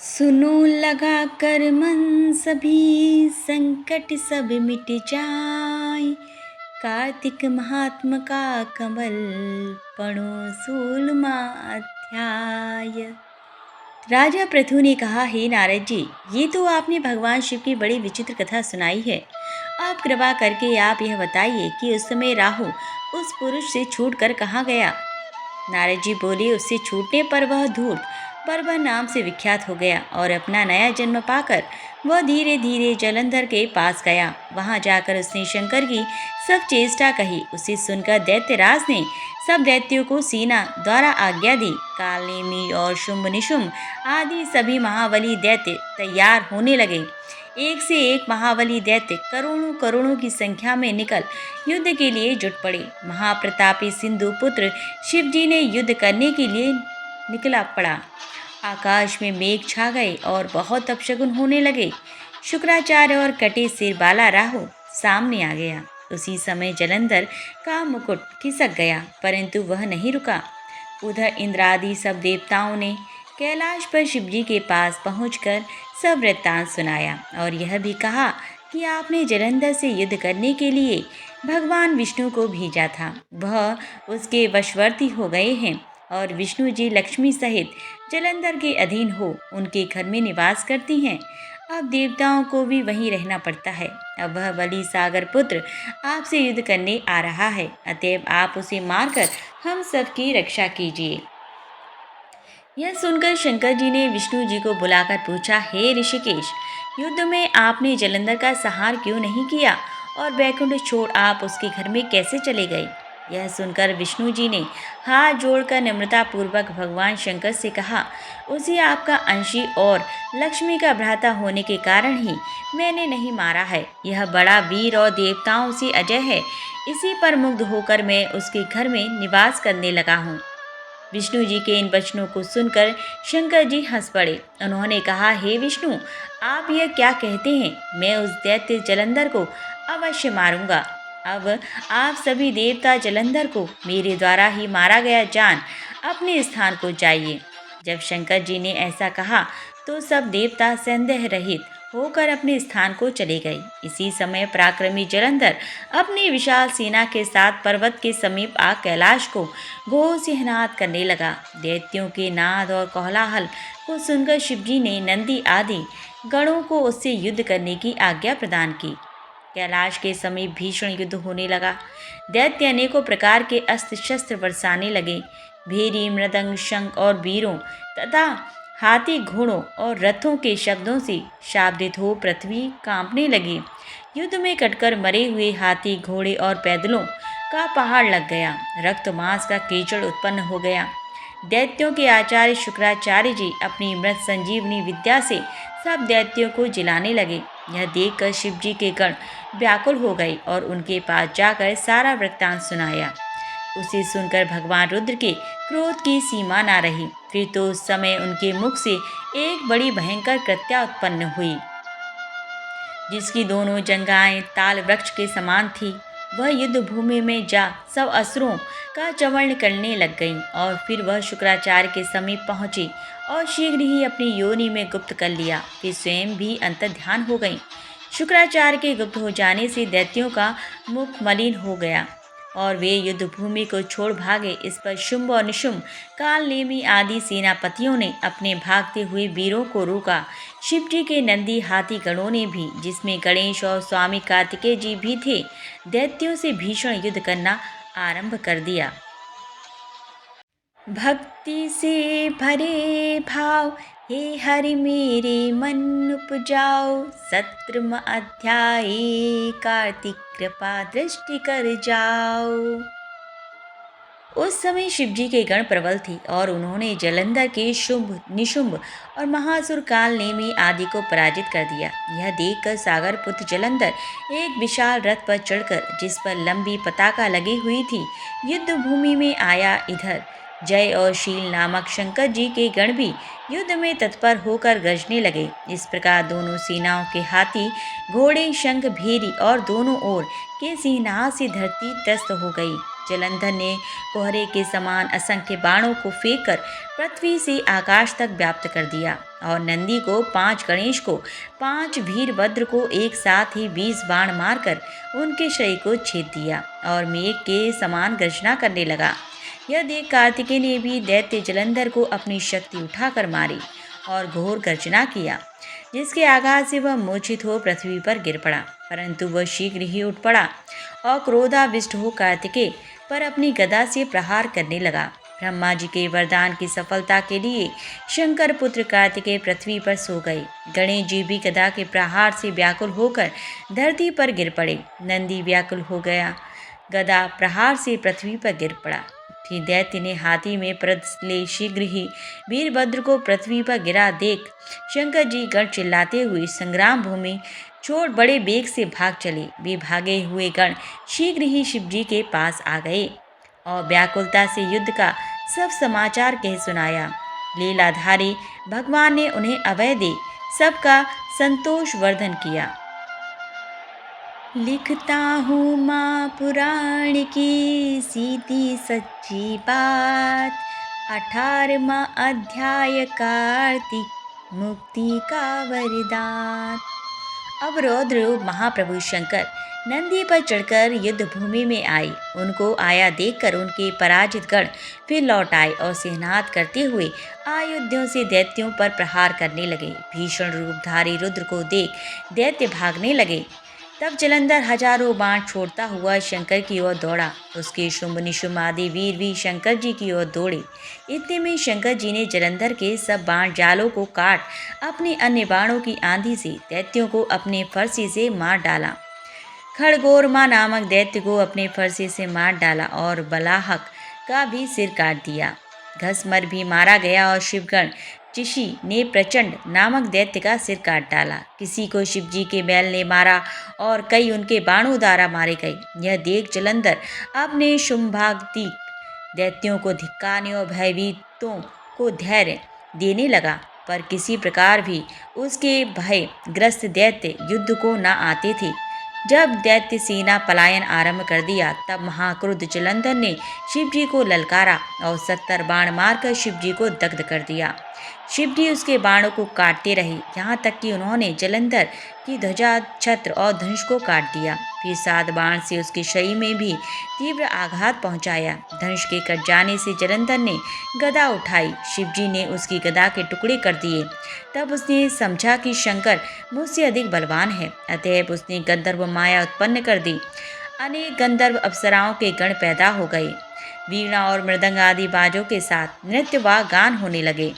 सुनो लगा कर मन सभी संकट सब मिट जाए। कार्तिक महात्म का कमल पढ़ो 16वां अध्याय। राजा पृथु ने कहा, हे नारद जी, ये तो आपने भगवान शिव की बड़ी विचित्र कथा सुनाई है। आप कृपा करके आप यह बताइए कि उस समय राहु उस पुरुष से छूटकर कहाँ गया। नारद जी बोले, उससे छूटने पर वह धूर्त पर्वत नाम से विख्यात हो गया और अपना नया जन्म पाकर वह धीरे धीरे जलंधर के पास गया। वहां जाकर उसने शंकर की सब चेष्टा कही। उसे सुनकर दैत्यराज ने सब दैत्यों को सेना द्वारा आज्ञा दी। कालनेमी और शुंभ निशुंभ आदि सभी महाबली दैत्य तैयार होने लगे। एक से एक महाबली दैत्य करोड़ों करोड़ों की संख्या में निकल युद्ध के लिए जुट पड़े। महाप्रतापी सिंधु पुत्र शिवजी ने युद्ध करने के लिए निकला पड़ा। आकाश में मेघ छा गए और बहुत अपशगुन होने लगे। शुक्राचार्य और कटे सिर बाला राहु सामने आ गया। उसी समय जलंधर का मुकुट खिसक गया, परंतु वह नहीं रुका। उधर इंद्रादि सब देवताओं ने कैलाश पर शिवजी के पास पहुंचकर सब वृत्तांत सुनाया और यह भी कहा कि आपने जलंधर से युद्ध करने के लिए भगवान विष्णु को भेजा था। वह उसके वशवर्ती हो गए हैं और विष्णु जी लक्ष्मी सहित जलंधर के अधीन हो उनके घर में निवास करती हैं। अब देवताओं को भी वहीं रहना पड़ता है। अब वह बलि सागर पुत्र आपसे युद्ध करने आ रहा है, अतएव आप उसे मारकर हम सबकी रक्षा कीजिए। यह सुनकर शंकर जी ने विष्णु जी को बुलाकर पूछा, हे ऋषिकेश, युद्ध में आपने जलंधर का संहार क्यों नहीं किया और बैकुंठ छोड़ आप उसके घर में कैसे चले गए। यह सुनकर विष्णु जी ने हाथ जोड़कर नम्रतापूर्वक भगवान शंकर से कहा, उसे आपका अंशी और लक्ष्मी का भ्राता होने के कारण ही मैंने नहीं मारा है। यह बड़ा वीर और देवताओं से अजय है। इसी पर मुग्ध होकर मैं उसके घर में निवास करने लगा हूँ। विष्णु जी के इन वचनों को सुनकर शंकर जी हंस पड़े। उन्होंने कहा, हे विष्णु, आप यह क्या कहते हैं। मैं उस दैत्य जलंधर को अवश्य मारूंगा। अब आप सभी देवता जलंधर को मेरे द्वारा ही मारा गया जान अपने स्थान को जाइए। जब शंकर जी ने ऐसा कहा तो सब देवता संदेह रहित होकर अपने स्थान को चले गए। इसी समय पराक्रमी जलंधर अपनी विशाल सेना के साथ पर्वत के समीप आ कैलाश को घोर सिंहनाद करने लगा। दैत्यों के नाद और कोलाहल को सुनकर शिवजी ने नंदी आदि गणों को उससे युद्ध करने की आज्ञा प्रदान की। कैलाश के समीप भीषण युद्ध होने लगा। दैत्य अनेकों प्रकार के अस्त्र शस्त्र बरसाने लगे। भेरी, मृदंग, शंख और वीरों तथा हाथी, घोड़ों और रथों के शब्दों से शाब्दित हो पृथ्वी कांपने लगी। युद्ध में कटकर मरे हुए हाथी, घोड़े और पैदलों का पहाड़ लग गया। रक्त मांस का कीचड़ उत्पन्न हो गया। दैत्यों के आचार्य शुक्राचार्य जी अपनी मृत संजीवनी विद्या से सब दैत्यों को जिलाने लगे। यह देखकर शिव जी के गण व्याकुल हो गए और उनके पास जाकर सारा वृत्तांत सुनाया। उसे सुनकर भगवान रुद्र के क्रोध की सीमा न रही। फिर तो उस समय उनके मुख से एक बड़ी भयंकर कृत्या उत्पन्न हुई, जिसकी दोनों जंघाएं ताल वृक्ष के समान थी। वह युद्ध भूमि में जा सब असुरों का चवर्ण करने लग गई और फिर वह शुक्राचार्य के समीप पहुंची और शीघ्र ही अपनी योनि में गुप्त कर लिया। फिर स्वयं भी अंतर्ध्यान हो गई। शुक्राचार्य के गुप्त हो जाने से दैत्यों का मुख मलिन हो गया और वे युद्ध भूमि को छोड़ भागे। इस पर शुंभ और निशुंभ, कालनेमी आदि सेनापतियों ने अपने भागते हुए वीरों को रोका। शिवजी के नंदी हाथी गणों ने भी, जिसमें गणेश और स्वामी कार्तिकेय जी भी थे, दैत्यों से भीषण युद्ध करना आरंभ कर दिया। भक्ति से भरे भाव, हे हरि मेरे मन उपजाओ। 17वां अध्याय, कार्तिक कृपा दृष्टि कर जाओ। उस समय शिवजी के गण प्रबल थे और उन्होंने जलंधर के शुंभ, निशुंभ और महासुर कालनेमी आदि को पराजित कर दिया। यह देखकर सागर पुत्र जलंधर एक विशाल रथ पर चढ़कर, जिस पर लंबी पताका लगी हुई थी, युद्ध भूमि में आया। इधर जय और शील नामक शंकर जी के गण भी युद्ध में तत्पर होकर गरजने लगे। इस प्रकार दोनों सेनाओं के हाथी, घोड़े, शंख, भेरी और दोनों ओर के सिंहनाद से धरती त्रस्त हो गई। जलंधर ने कोहरे के समान असंख्य बाणों को फेंककर पृथ्वी से आकाश तक व्याप्त कर दिया और नंदी को 5 गणेश को 5 वीरभद्र को एक साथ ही 20 बाण मारकर उनके शरीर को छेद दिया और मेघ के समान गर्जना करने लगा। यह देख कार्तिकेय ने भी दैत्य जलंधर को अपनी शक्ति उठाकर मारी और घोर गर्जना किया, जिसके आघात से वह मूर्छित हो पृथ्वी पर गिर पड़ा। परंतु वह शीघ्र ही उठ पड़ा और क्रोधाविष्ट हो कार्तिकेय पर अपनी गदा से प्रहार करने लगा। ब्रह्मा जी के वरदान की सफलता के लिए शंकर पुत्र कार्तिकेय पृथ्वी पर सो गए। गणेश जी भी गदा के प्रहार से व्याकुल होकर धरती पर गिर पड़े। नंदी व्याकुल हो गया, गदा प्रहार से पृथ्वी पर गिर पड़ा। फिर दैत्य ने हाथी में प्रद ले शीघ्र ही वीरभद्र को पृथ्वी पर गिरा देख शंकर जी गण चिल्लाते हुए संग्राम भूमि छोड़ बड़े वेग से भाग चले। वे भागे हुए गण शीघ्र ही शिव जी के पास आ गए और व्याकुलता से युद्ध का सब समाचार कह सुनाया। लीलाधारी भगवान ने उन्हें अभय दे सबका संतोष वर्धन किया। लिखता हूँ माँ पुराण की सीधी सच्ची बात, 18वां अध्याय कार्तिक मुक्ति का वरदान। अब रौद्र महाप्रभु शंकर नंदी पर चढ़कर युद्ध भूमि में आए। उनको आया देखकर उनके पराजित गण फिर लौट आए और सिंहनाद करते हुए आयुधों से दैत्यों पर प्रहार करने लगे। भीषण रूपधारी रुद्र को देख दैत्य भागने लगे। तब जलंधर हजारों बाण छोड़ता हुआ शंकर की ओर दौड़ा। उसके शुंभ निशुंभ आदि वीर भी शंकर जी की ओर दौड़े। इतने में शंकर जी ने जलंधर के सब बाण जालों को काट अपने अन्य बाणों की आंधी से दैत्यों को अपने फरसे से मार डाला। खड़गोरमा नामक दैत्य को अपने फरसे से मार डाला और बलाहक का भी सिर काट दिया। घसमर भी मारा गया और शिवगण चिशी ने प्रचंड नामक दैत्य का सिर काट डाला। किसी को शिव जी के बैल ने मारा और कई उनके बाणों द्वारा मारे गए। यह देख जलंधर अपने शुंभागतिक दैत्यों को धिक्कारने और भयभीतों को धैर्य देने लगा, पर किसी प्रकार भी उसके भयग्रस्त दैत्य युद्ध को न आते थे। जब दैत्य सेना पलायन आरंभ कर दिया, तब महाक्रुद्ध जलंधर ने शिव जी को ललकारा और 70 बाण मारकर शिव जी को दग्ध कर दिया। शिव जी उसके बाणों को काटते रहे, यहाँ तक कि उन्होंने जलंधर की ध्वजा, छत्र और धनुष को काट दिया। फिर 7 बाण से उसके शरीर में भी तीव्र आघात पहुंचाया। धनुष के कट जाने से जलंधर ने गदा उठाई। शिव जी ने उसकी गदा के टुकड़े कर दिए। तब उसने समझा कि शंकर मुझसे अधिक बलवान है। अतएव उसने गंधर्व माया उत्पन्न कर दी। अनेक गंधर्व अप्सराओं के गण पैदा हो गए। वीणा और मृदंग आदि बाजों के साथ नृत्य व गान होने लगे।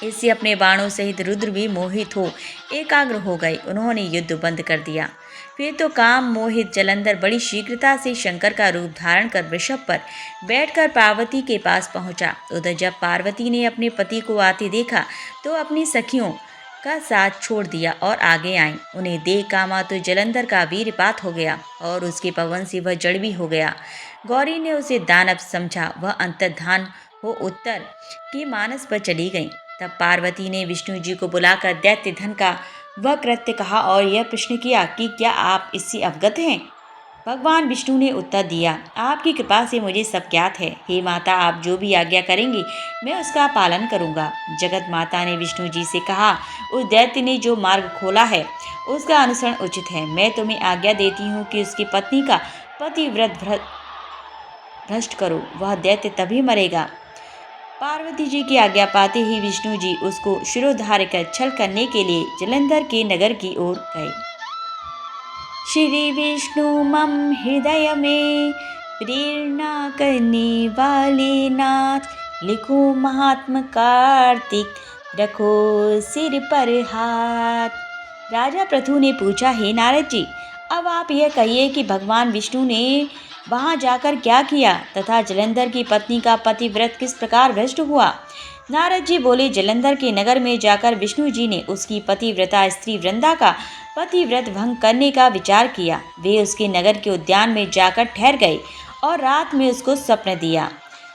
इससे अपने बाणों सहित रुद्र भी मोहित हो एकाग्र हो गए। उन्होंने युद्ध बंद कर दिया। फिर तो काम मोहित जलंधर बड़ी शीघ्रता से शंकर का रूप धारण कर वृषभ पर बैठकर पार्वती के पास पहुंचा। उधर जब पार्वती ने अपने पति को आते देखा तो अपनी सखियों का साथ छोड़ दिया और आगे आईं। उन्हें देख कामातुर जलंधर का वीरपात हो गया और उसके पवन से वह जड़ भी हो गया। गौरी ने उसे दानव समझा। वह अंतर्धान हो उत्तर की मानस पर चली गई। तब पार्वती ने विष्णु जी को बुलाकर दैत्य धन का वह कृत्य कहा और यह प्रश्न किया कि क्या आप इससे अवगत हैं? भगवान विष्णु ने उत्तर दिया, आपकी कृपा से मुझे सब ज्ञात है। हे माता, आप जो भी आज्ञा करेंगी मैं उसका पालन करूंगा। जगत माता ने विष्णु जी से कहा, उस दैत्य ने जो मार्ग खोला है उसका अनुसरण उचित है। मैं तुम्हें आज्ञा देती हूँ कि उसकी पत्नी का पतिव्रत भ्रष्ट करो। वह दैत्य तभी मरेगा। पार्वती जी की आज्ञा पाते ही विष्णु जी उसको शिरोधार्य कर छल करने के लिए जलंधर के नगर की ओर गए। श्री विष्णु मम हृदय में प्रेरणा करने वाले नाथ, लिखो महात्मा कार्तिक, रखो सिर पर हाथ। राजा पृथु ने पूछा, हे नारद जी, अब आप यह कहिए कि भगवान विष्णु ने वहां जाकर क्या किया तथा जलंधर की पत्नी का पतिव्रत किस प्रकार भ्रष्ट हुआ। नारद जी बोले, जलंधर के नगर में जाकर विष्णु जी ने उसकी पतिव्रता स्त्री वृंदा का पतिव्रत भंग करने का विचार किया। वे उसके नगर के उद्यान में जाकर ठहर गए और रात में उसको स्वप्न दिया।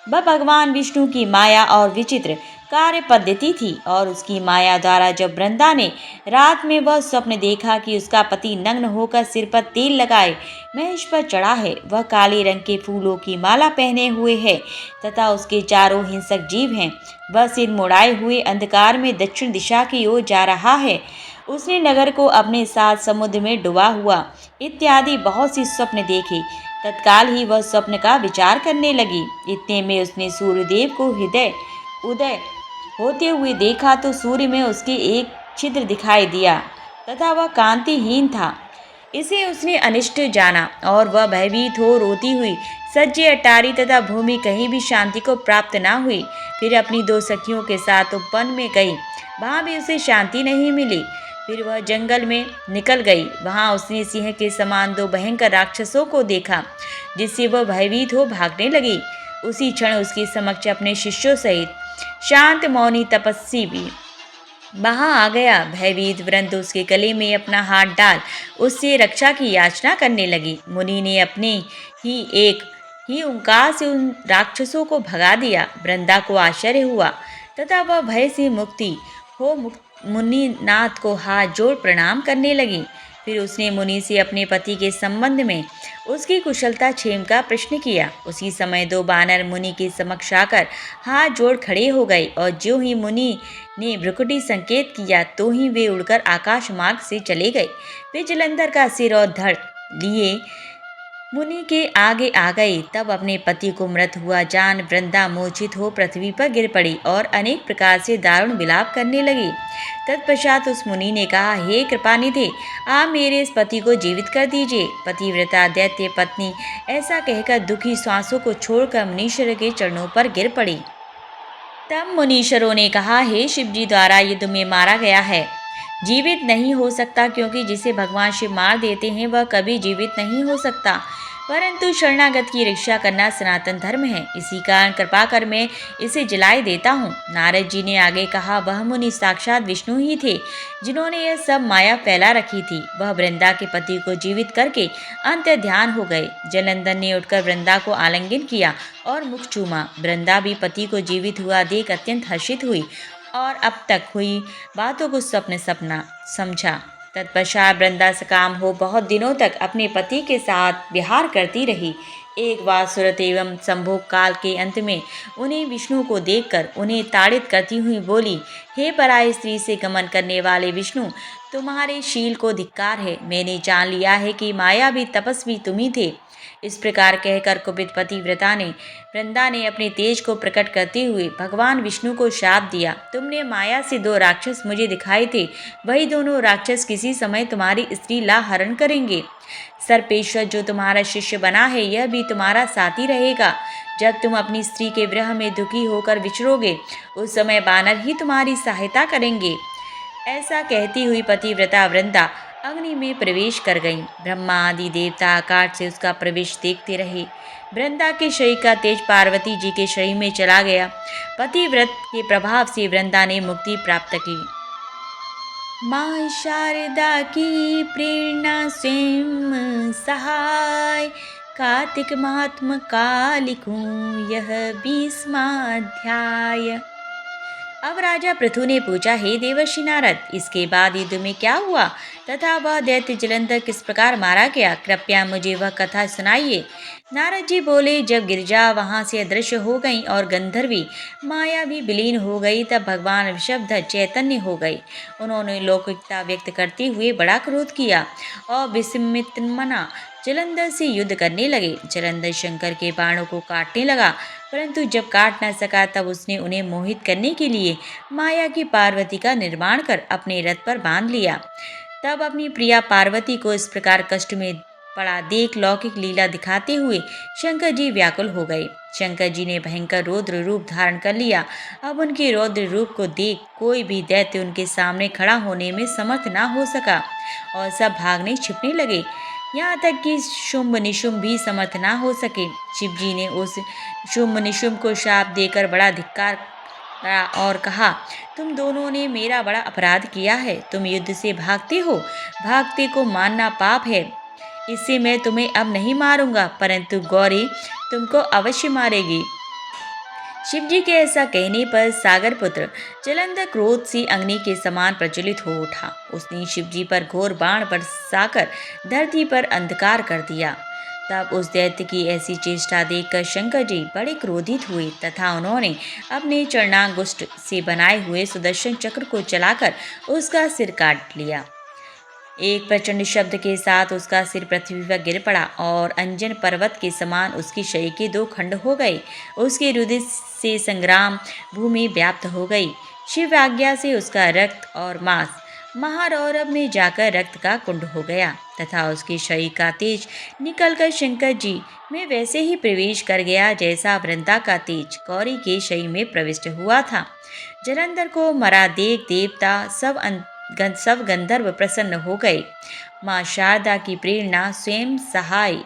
वह भगवान विष्णु की माया और विचित्र कार्य पद्धति थी और उसकी माया द्वारा जब वृंदा ने रात में वह स्वप्न देखा कि उसका पति नग्न होकर सिर पर तेल लगाए महेश पर चढ़ा है, वह काले रंग के फूलों की माला पहने हुए है तथा उसके चारों हिंसक जीव हैं, वह सिर मुड़ाए हुए अंधकार में दक्षिण दिशा की ओर जा रहा है, उसने नगर को अपने साथ समुद्र में डुबा हुआ इत्यादि बहुत सी स्वप्न देखे। तत्काल ही वह स्वप्न का विचार करने लगी। इतने में उसने सूर्यदेव को हृदय उदय होते हुए देखा तो सूर्य में उसके एक छिद्र दिखाई दिया तथा वह कांतिहीन था। इसे उसने अनिष्ट जाना और वह भयभीत हो रोती हुई सज्जे अटारी तथा भूमि कहीं भी शांति को प्राप्त न हुई। फिर अपनी दो सखियों के साथ वन में गई, वहाँ भी उसे शांति नहीं मिली। फिर वह जंगल में निकल गई, वहाँ उसने सिंह के समान दो भयंकर राक्षसों को देखा जिससे वह भयभीत हो भागने लगी। उसी क्षण उसके समक्ष अपने शिष्यों सहित शांत मौनी तपस्वी भी वहां आ गया। भयभीत वृंद उसके गले में अपना हाथ डाल उससे रक्षा की याचना करने लगी। मुनि ने अपने ही ओंकार से उन राक्षसों को भगा दिया। वृंदा को आश्चर्य हुआ तथा वह भय से मुक्ति हो मुनिनाथ को हाथ जोड़ प्रणाम करने लगी। फिर उसने मुनि से अपने पति के संबंध में उसकी कुशलता क्षेम का प्रश्न किया। उसी समय दो बानर मुनि के समक्ष आकर हाथ जोड़ खड़े हो गए और जो ही मुनि ने भ्रुकुटी संकेत किया तो ही वे उड़कर आकाश मार्ग से चले गए। वे जलंधर का सिर और धड़ लिए मुनि के आगे आ गई। तब अपने पति को मृत हुआ जान वृंदा मूर्छित हो पृथ्वी पर गिर पड़ी और अनेक प्रकार से दारुण विलाप करने लगी। तत्पश्चात उस मुनि ने कहा, हे कृपानिधि, आप मेरे इस पति को जीवित कर दीजिए। पतिव्रता दैत्य पत्नी ऐसा कहकर दुखी श्वासों को छोड़कर मुनीश्वर के चरणों पर गिर पड़ी। तब मुनीश्वरों ने कहा, हे शिवजी द्वारा युद्ध में मारा गया है, जीवित नहीं हो सकता, क्योंकि जिसे भगवान शिव मार देते हैं वह कभी जीवित नहीं हो सकता, परंतु शरणागत की रक्षा करना सनातन धर्म है। इसी कारण कृपा कर मैं इसे जलाए देता हूँ। नारद जी ने आगे कहा, वह मुनि साक्षात विष्णु ही थे जिन्होंने यह सब माया फैला रखी थी। वह वृंदा के पति को जीवित करके अंत ध्यान हो गए। जलंधर ने उठकर वृंदा को आलिंगन किया और मुख चूमा। वृंदा भी पति को जीवित हुआ देख अत्यंत हर्षित हुई और अब तक हुई बातों को सपना समझा। तत्पश्चात वृंदा सकाम हो बहुत दिनों तक अपने पति के साथ विहार करती रही। एक बार सुरत एवं संभोग काल के अंत में उन्हें विष्णु को देखकर उन्हें ताड़ित करती हुई बोली, हे पराई स्त्री से गमन करने वाले विष्णु, तुम्हारे शील को धिक्कार है। मैंने जान लिया है कि माया भी तपस्वी तुम ही थे। इस प्रकार कहकर कुपित वृंदा ने अपने तेज को प्रकट करते हुए भगवान विष्णु को शाप दिया, तुमने माया से दो राक्षस मुझे दिखाए थे, वही दोनों राक्षस किसी समय तुम्हारी स्त्री ला हरण करेंगे। सर्पेश्वर जो तुम्हारा शिष्य बना है यह भी तुम्हारा साथी रहेगा। जब तुम अपनी स्त्री के विरह में दुखी होकर विचरोगे उस समय बानर ही तुम्हारी सहायता करेंगे। ऐसा कहती हुई पतिव्रता वृंदा अग्नि में प्रवेश कर गई। ब्रह्मा आदि देवता आकाश से उसका प्रवेश देखते रहे। वृंदा के शरीर का तेज पार्वती जी के शरीर में चला गया। पतिव्रत के प्रभाव से वृंदा ने मुक्ति प्राप्त की। माँ शारदा की प्रेरणा स्वयं सहाय, कार्तिक महात्म का लिखूं यह 20वां अध्याय। अब राजा पृथु ने पूछा, हे देवर्षि नारद, इसके बाद युद्ध में क्या हुआ तथा वह दैत्य जलंधर किस प्रकार मारा गया, कृपया मुझे वह कथा सुनाइए। नारद जी बोले, जब गिरिजा वहां से अदृश्य हो गई और गंधर्वी माया भी विलीन हो गई तब भगवान ऋषभधर चैतन्य हो गए। उन्होंने लौकिकता व्यक्त करते हुए बड़ा क्रोध किया और विस्मित मना जलंधर से युद्ध करने लगे। जलंधर शंकर के बाणों को काटने लगा, परंतु जब काट न सका तब उसने उन्हें मोहित करने के लिए माया की पार्वती का निर्माण कर अपने रथ पर बांध लिया। तब अपनी प्रिया पार्वती को इस प्रकार कष्ट में पड़ा देख लौकिक लीला दिखाते हुए शंकर जी व्याकुल हो गए। शंकर जी ने भयंकर रौद्र रूप धारण कर लिया। अब उनके रौद्र रूप को देख कोई भी दैत्य उनके सामने खड़ा होने में समर्थ न हो सका और सब भागने छिपने लगे, यहाँ तक कि शुंभ निशुंभ भी समर्थ न हो सके। शिव जी ने उस शुंभ निशुंभ को शाप देकर बड़ा धिक्कार करा और कहा, तुम दोनों ने मेरा बड़ा अपराध किया है। तुम युद्ध से भागते हो, भागते को मारना पाप है। इससे मैं तुम्हें अब नहीं मारूंगा, परंतु गौरी तुमको अवश्य मारेगी। शिव जी के ऐसा कहने पर सागर पुत्र जलंधर क्रोध से अग्नि के समान प्रज्वलित हो उठा। उसने शिव जी पर घोर बाण बरसाकर धरती पर अंधकार कर दिया। तब उस दैत्य की ऐसी चेष्टा देखकर शंकर जी बड़े क्रोधित हुए तथा उन्होंने अपने चरणांगुष्ठ से बनाए हुए सुदर्शन चक्र को चलाकर उसका सिर काट लिया। एक प्रचंड शब्द के साथ उसका सिर पृथ्वी पर गिर पड़ा और अंजन पर्वत के समान उसकी शरीर के दो खंड हो गए। उसके रुधिर से संग्राम भूमि व्याप्त हो गई। शिव आज्ञा से उसका रक्त और मांस महारौरव में जाकर रक्त का कुंड हो गया तथा उसके शरीर का तेज निकलकर शंकर जी में वैसे ही प्रवेश कर गया जैसा वृंदा का तेज गौरी के शरीर में प्रविष्ट हुआ था। जलंधर को मरा देख देवता सब गंधर्व प्रसन्न हो गए। माँ शारदा की प्रेरणा स्वयं सहाय।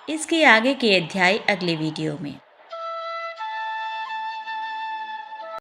इसके आगे के अध्याय अगले वीडियो में।